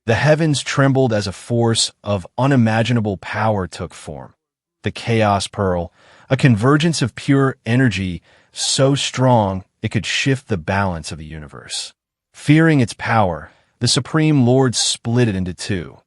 The heavens trembled as a force of unimaginable power took form. The Chaos Pearl, a convergence of pure energy so strong it could shift the balance of the universe. Fearing its power, the Supreme Lord split it into two: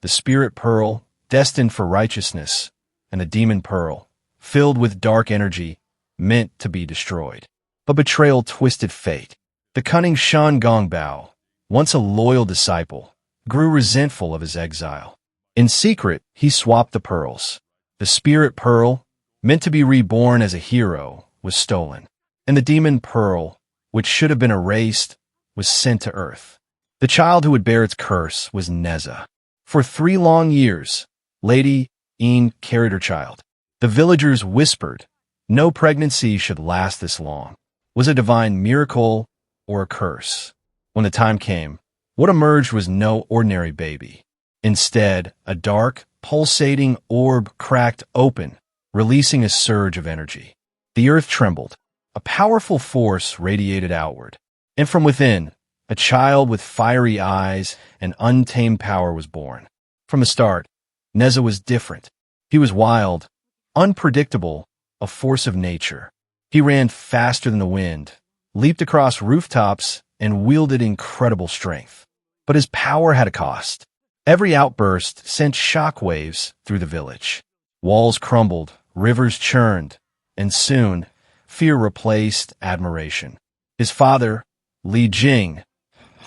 the Spirit Pearl, destined for righteousness, and the Demon Pearl, filled with dark energy, meant to be destroyed. But betrayal twisted fate. The cunning Shan Gongbao, once a loyal disciple, grew resentful of his exile. In secret, he swapped the pearls. The Spirit Pearl, meant to be reborn as a hero, was stolen, and the Demon Pearl, which should have been erased, was sent to Earth. The child who would bear its curse was Nezha. For 3 long years, Lady Een carried her child. The villagers whispered, no pregnancy should last this long. Was a divine miracle or a curse? When the time came, what emerged was no ordinary baby. Instead, a dark, pulsating orb cracked open, releasing a surge of energy. The earth trembled. A powerful force radiated outward. And from within, a child with fiery eyes and untamed power was born. From the start, Nezha was different. He was wild, unpredictable, a force of nature. He ran faster than the wind, leaped across rooftops, and wielded incredible strength. But his power had a cost. Every outburst sent shockwaves through the village. Walls crumbled, rivers churned, and soon, fear replaced admiration. His father, Li Jing,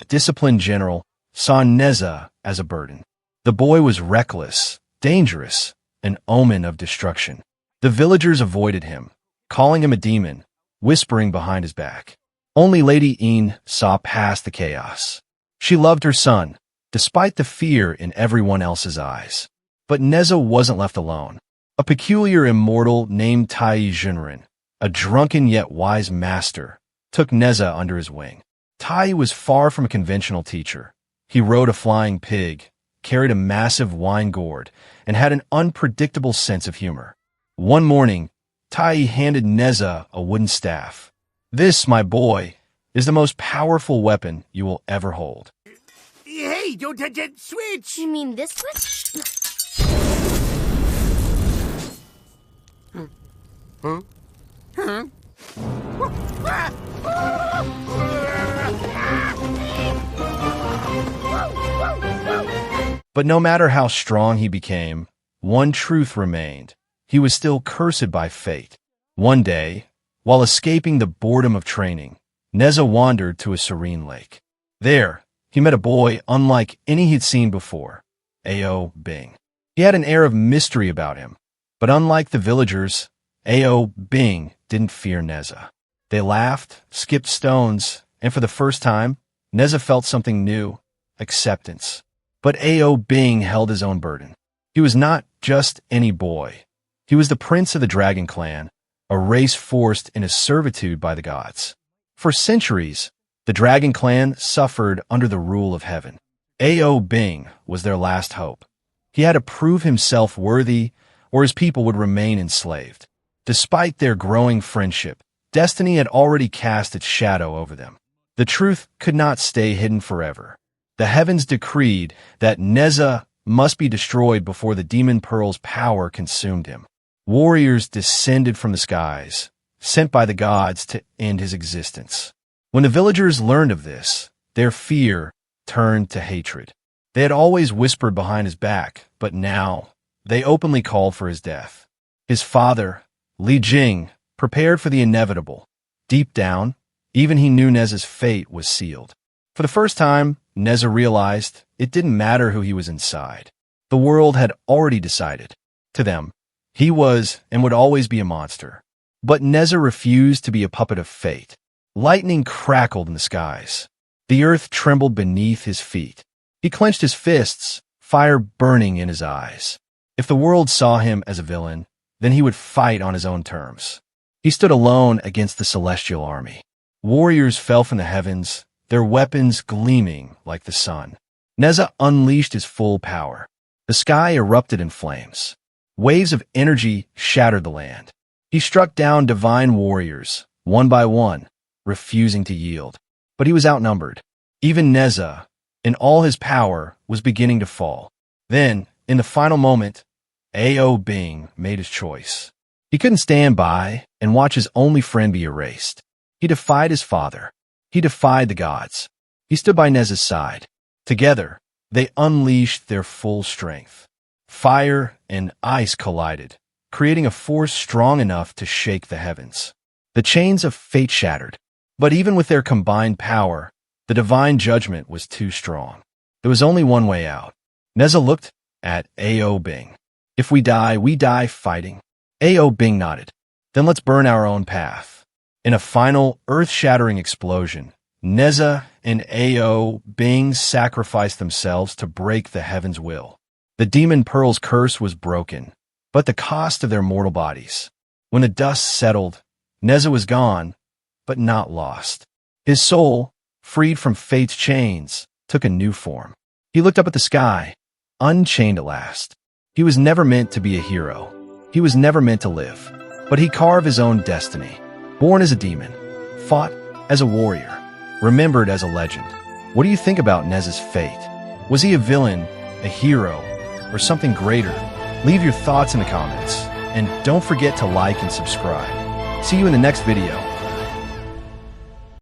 a disciplined general, saw Nezha as a burden. The boy was reckless, dangerous, an omen of destruction. The villagers avoided him, calling him a demon, whispering behind his back. Only Lady Een saw past the chaos. She loved her son, despite the fear in everyone else's eyes. But Nezha wasn't left alone. A peculiar immortal named Tai Junren, a drunken yet wise master, took Nezha under his wing. Tai was far from a conventional teacher. He rode a flying pig, carried a massive wine gourd, and had an unpredictable sense of humor. One morning, Tai handed Nezha a wooden staff. This, my boy, is the most powerful weapon you will ever hold. Hey, don't touch that switch! You mean this switch? Huh? Huh? But no matter how strong he became, one truth remained. He was still cursed by fate. One day, while escaping the boredom of training, Nezha wandered to a serene lake. There, he met a boy unlike any he'd seen before, Ao Bing. He had an air of mystery about him, but unlike the villagers, Ao Bing didn't fear Nezha. They laughed, skipped stones, and for the first time, Nezha felt something new, acceptance. But Ao Bing held his own burden. He was not just any boy. He was the prince of the Dragon Clan, a race forced into servitude by the gods. For centuries, the Dragon Clan suffered under the rule of heaven. Ao Bing was their last hope. He had to prove himself worthy, or his people would remain enslaved. Despite their growing friendship, destiny had already cast its shadow over them. The truth could not stay hidden forever. The heavens decreed that Nezha must be destroyed before the Demon Pearl's power consumed him. Warriors descended from the skies, sent by the gods to end his existence. When the villagers learned of this, their fear turned to hatred. They had always whispered behind his back, but now they openly called for his death. His father, Li Jing, prepared for the inevitable. Deep down, even he knew Nezha's fate was sealed. For the first time, Nezha realized it didn't matter who he was inside. The world had already decided. To them, he was and would always be a monster. But Nezha refused to be a puppet of fate. Lightning crackled in the skies. The earth trembled beneath his feet. He clenched his fists, fire burning in his eyes. If the world saw him as a villain, then he would fight on his own terms. He stood alone against the celestial army. Warriors fell from the heavens, their weapons gleaming like the sun. Nezha unleashed his full power. The sky erupted in flames. Waves of energy shattered the land. He struck down divine warriors, one by one, refusing to yield. But he was outnumbered. Even Nezha, and all his power was beginning to fall. Then, in the final moment, A.O. Bing made his choice. He couldn't stand by and watch his only friend be erased. He defied his father. He defied the gods. He stood by Nezha's side. Together, they unleashed their full strength. Fire and ice collided, creating a force strong enough to shake the heavens. The chains of fate shattered, but even with their combined power, the divine judgment was too strong. There was only one way out. Nezha looked at A.O. Bing. If we die fighting. A.O. Bing nodded. Then let's burn our own path. In a final, earth-shattering explosion, Nezha and A.O. Bing sacrificed themselves to break the heaven's will. The demon pearl's curse was broken, but the cost of their mortal bodies. When the dust settled, Nezha was gone, but not lost. His soul, freed from fate's chains, took a new form. He looked up at the sky, unchained at last. He was never meant to be a hero. He was never meant to live. But he carved his own destiny. Born as a demon, fought as a warrior, remembered as a legend. What do you think about Nezha's fate? Was he a villain, a hero, or something greater? Leave your thoughts in the comments, and don't forget to like and subscribe. See you in the next video.